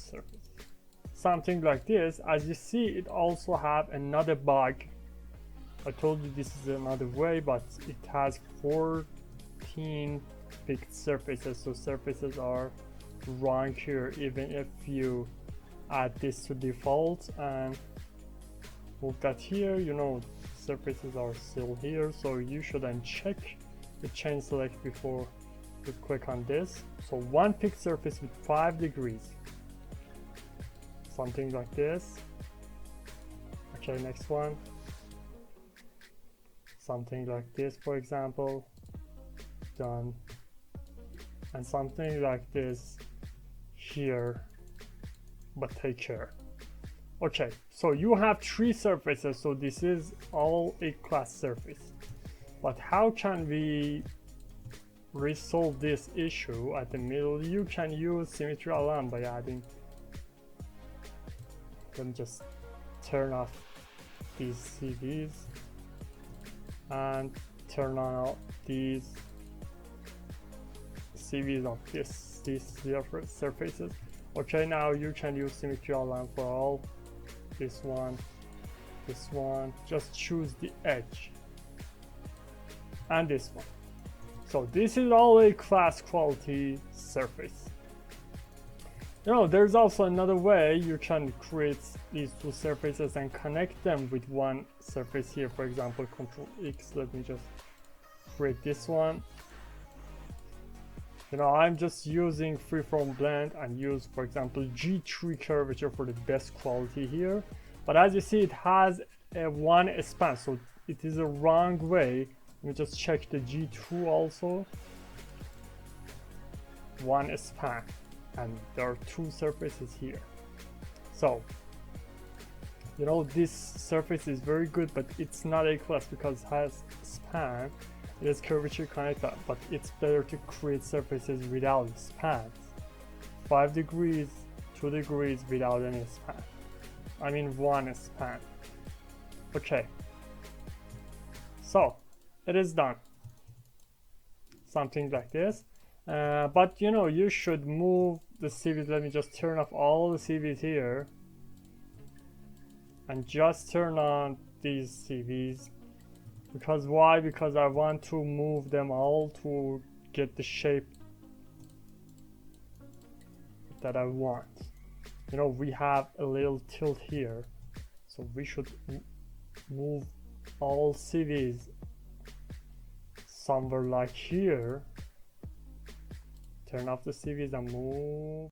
surface. Something like this. As you see, it also have another bug. I told you this is another way, but it has 14 picked surfaces, so surfaces are wrong here even if you add this to default and move that here. You know, surfaces are still here, so you should uncheck the chain select before you click on this. So one picked surface with 5 degrees, something like this. Okay, next one, something like this, for example. Done. And something like this here, but take care. Okay, so you have 3 surfaces, so this is all a class surface. But how can we resolve this issue at the middle? You can use symmetry alarm by adding, let me just turn off these CVs and turn on all these CVs of these surfaces. Okay, now you can use symmetry align for all. This one, just choose the edge, and this one. So this is all a class quality surface. You know, there's also another way you can create these 2 surfaces and connect them with one surface here. For example, Control X, let me just create this one. You know, I'm just using freeform blend and use, for example, G3 curvature for the best quality here. But as you see, it has a 1 span, so it is a wrong way. Let me just check the G2 also. 1 span, and there are 2 surfaces here. So, you know, this surface is very good, but it's not a class because it has span. It is curvature connector, but it's better to create surfaces without spans. 5 degrees, 2 degrees without any span. I mean 1 span. Okay. So, it is done. Something like this. But you know, you should move the CVs. Let me just turn off all the CVs here. And just turn on these CVs. Because why? Because I want to move them all to get the shape that I want. You know, we have a little tilt here, so we should move all CVs somewhere like here. Turn off the CVs and move